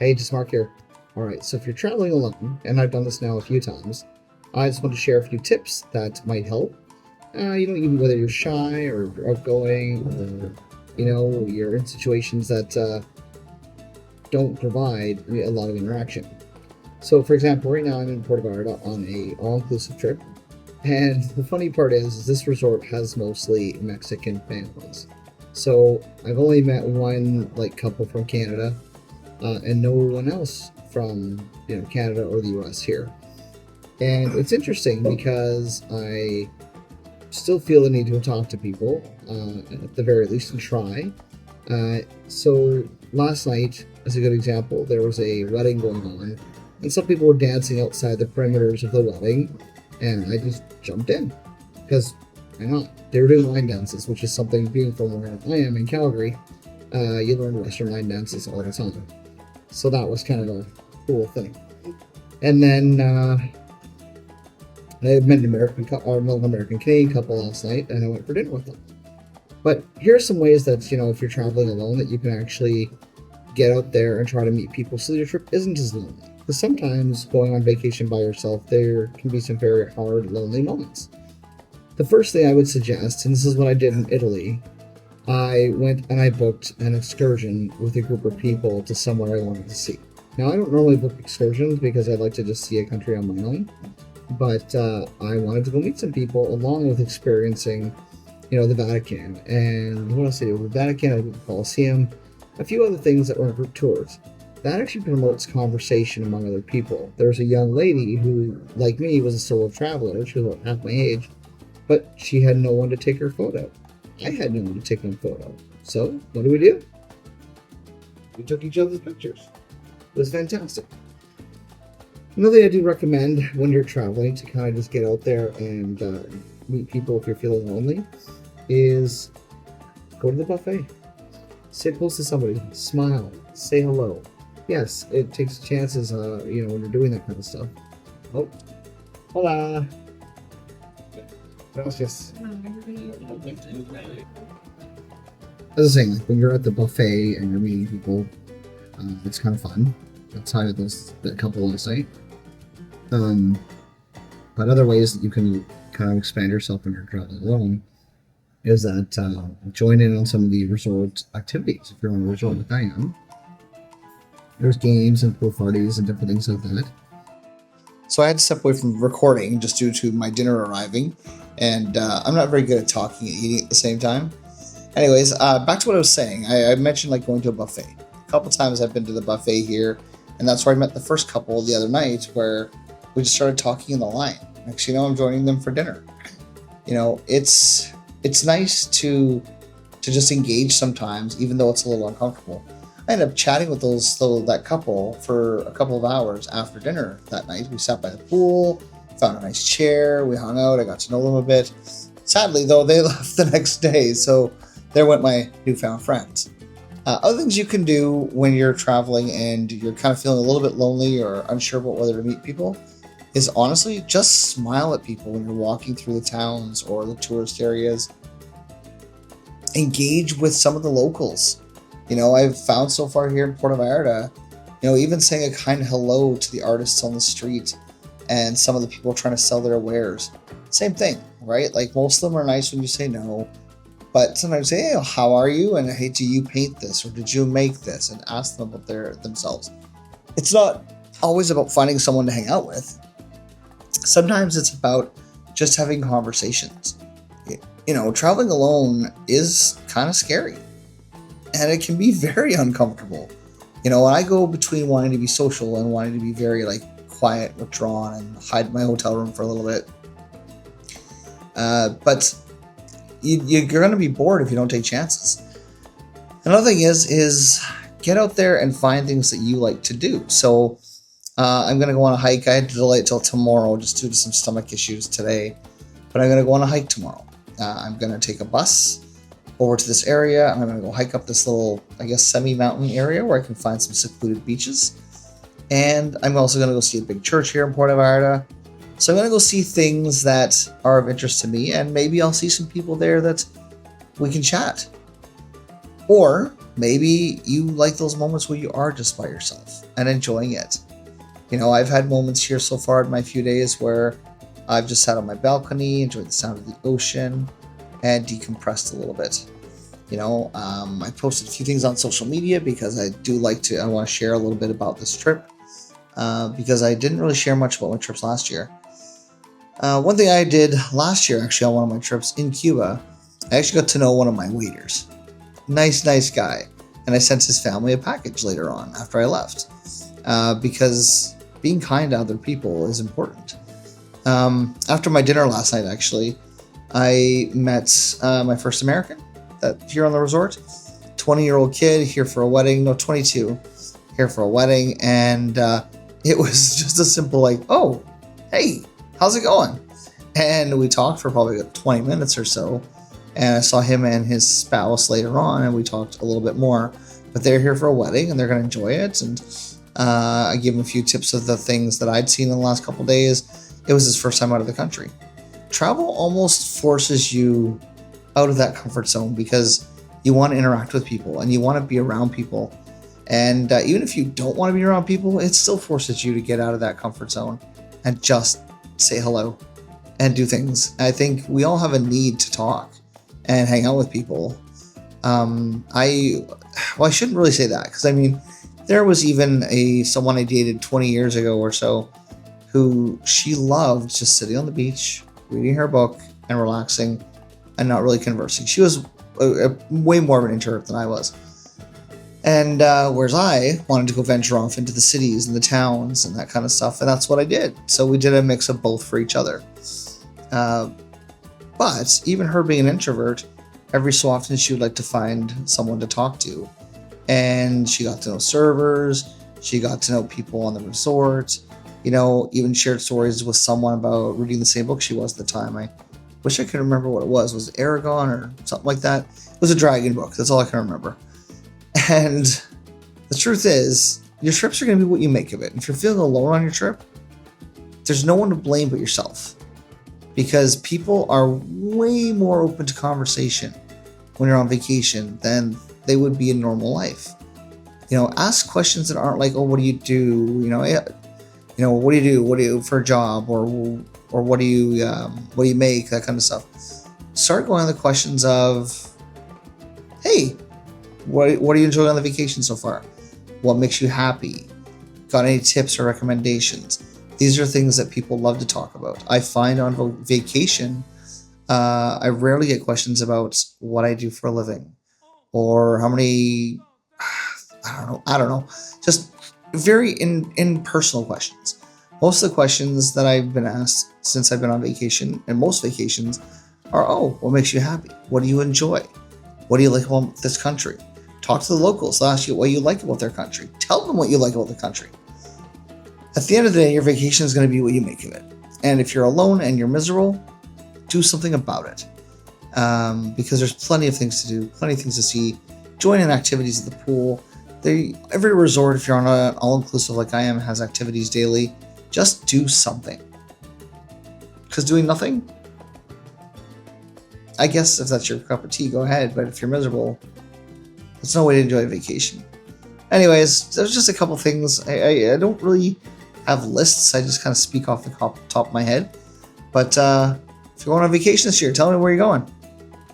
Hey, just Mark here. All right, so if you're traveling alone, and I've done this now a few times, I just want to share a few tips that might help. Even whether you're shy or outgoing, or you're in situations that don't provide a lot of interaction. So, for example, right now I'm in Puerto Vallarta on a all-inclusive trip, and the funny part is this resort has mostly Mexican families. So I've only met one couple from Canada, and no one else from Canada or the U.S. here. And it's interesting because I still feel the need to talk to people, at the very least, and try. So last night, as a good example, there was a wedding going on, and some people were dancing outside the perimeters of the wedding, and I just jumped in because why not? They were doing line dances, which is something, being from where I am in Calgary, you learn Western line dances all the time. So that was kind of a cool thing. And then I met an American Canadian couple last night, and I went for dinner with them. But here are some ways that, if you're traveling alone, that you can actually get out there and try to meet people so your trip isn't as lonely. Because sometimes going on vacation by yourself, there can be some very hard, lonely moments. The first thing I would suggest, and this is what I did in Italy, I went and I booked an excursion with a group of people to somewhere I wanted to see. Now, I don't normally book excursions because I like to just see a country on my own, but I wanted to go meet some people along with experiencing, the Vatican. And what else I did? The Vatican, I did the Colosseum, a few other things that were group tours. That actually promotes conversation among other people. There's a young lady who, like me, was a solo traveler. She was about half my age, but she had no one to take her photo. I had no one to take my photo. So, what do? We took each other's pictures. It was fantastic. Another thing I do recommend when you're traveling to kind of just get out there and meet people if you're feeling lonely is go to the buffet. Sit close to somebody, smile, say hello. Yes, it takes chances, when you're doing that kind of stuff. Oh, hola. Gracias. As I was saying, when you're at the buffet and you're meeting people, it's kind of fun. Outside of the couple on site. But other ways that you can kind of expand yourself when you're traveling alone is that join in on some of the resort activities. If you're on a resort like I am, there's games and pool parties and different things like that. So I had to step away from recording just due to my dinner arriving, and I'm not very good at talking and eating at the same time. Anyways, back to what I was saying. I mentioned going to a buffet. A couple times I've been to the buffet here, and that's where I met the first couple the other night, where we just started talking in the line. Actually, I'm joining them for dinner. It's nice to just engage sometimes, even though it's a little uncomfortable. I ended up chatting with that couple for a couple of hours after dinner that night. We sat by the pool, found a nice chair, we hung out, I got to know them a bit. Sadly, though, they left the next day, so there went my newfound friends. Other things you can do when you're traveling and you're kind of feeling a little bit lonely or unsure about whether to meet people is honestly just smile at people when you're walking through the towns or the tourist areas. Engage with some of the locals. I've found so far here in Puerto Vallarta, even saying a kind hello to the artists on the street and some of the people trying to sell their wares. Same thing, right? Most of them are nice when you say no, but sometimes say, hey, how are you? And hey, do you paint this or did you make this? And ask them about themselves. It's not always about finding someone to hang out with. Sometimes it's about just having conversations. Traveling alone is kind of scary. And it can be very uncomfortable. When I go between wanting to be social and wanting to be very quiet, withdrawn, and hide in my hotel room for a little bit. But you're going to be bored if you don't take chances. Another thing is get out there and find things that you like to do. So I'm going to go on a hike. I had to delay it till tomorrow just due to some stomach issues today. But I'm going to go on a hike tomorrow. I'm going to take a bus over to this area. I'm going to go hike up this little, semi-mountain area where I can find some secluded beaches. And I'm also going to go see a big church here in Puerto Vallarta. So I'm going to go see things that are of interest to me, and maybe I'll see some people there that we can chat. Or maybe you like those moments where you are just by yourself and enjoying it. I've had moments here so far in my few days where I've just sat on my balcony, enjoyed the sound of the ocean, and decompressed a little bit. I posted a few things on social media because I want to share a little bit about this trip, because I didn't really share much about my trips last year. One thing I did last year, actually, on one of my trips in Cuba, I actually got to know one of my waiters. Nice guy. And I sent his family a package later on after I left, because being kind to other people is important. After my dinner last night, actually, I met my first American here on the resort. 20-year-old kid here for a wedding. No, 22 here for a wedding. And it was just a simple like, oh, hey, how's it going? And we talked for probably 20 minutes or so. And I saw him and his spouse later on, and we talked a little bit more. But they're here for a wedding, and they're going to enjoy it. And I gave him a few tips of the things that I'd seen in the last couple of days. It was his first time out of the country. Travel almost forces you out of that comfort zone because you want to interact with people and you want to be around people. And even if you don't want to be around people, it still forces you to get out of that comfort zone and just say hello and do things. I think we all have a need to talk and hang out with people. I shouldn't really say that, because there was even someone I dated 20 years ago or so who she loved just sitting on the beach, reading her book and relaxing and not really conversing. She was way more of an introvert than I was. And whereas I wanted to go venture off into the cities and the towns and that kind of stuff, and that's what I did. So we did a mix of both for each other. But even her being an introvert, every so often she would like to find someone to talk to. And she got to know servers, she got to know people on the resort, even shared stories with someone about reading the same book she was at the time. I wish I could remember what it was. Was it Aragon or something like that? It was a dragon book. That's all I can remember. And the truth is, your trips are going to be what you make of it. If you're feeling alone on your trip, there's no one to blame but yourself. Because people are way more open to conversation when you're on vacation than they would be in normal life. Ask questions that aren't like, oh, what do you do? What do you do? What do you do for a job? Or what do you make? That kind of stuff. Start going on the questions of, hey, what are you enjoying on the vacation so far? What makes you happy? Got any tips or recommendations? These are things that people love to talk about. I find on vacation, I rarely get questions about what I do for a living or how many, I don't know, just very impersonal questions. Most of the questions that I've been asked since I've been on vacation, and most vacations, are, oh, what makes you happy? What do you enjoy? What do you like about this country? Talk to the locals. They'll ask you what you like about their country. Tell them what you like about the country. At the end of the day, your vacation is going to be what you make of it. And if you're alone and you're miserable, do something about it. Because there's plenty of things to do, plenty of things to see. Join in activities at the pool. Every resort, if you're on an all-inclusive like I am, has activities daily. Just do something. Because doing nothing, I guess if that's your cup of tea, go ahead. But if you're miserable, that's no way to enjoy a vacation. Anyways, there's just a couple things. I don't really have lists. I just kind of speak off the top of my head. But if you're going on vacation this year, tell me where you're going.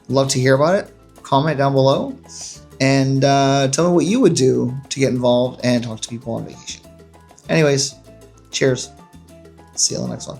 Love to hear about it. Comment down below. And tell me what you would do to get involved and talk to people on vacation. Anyways, cheers. See you on the next one.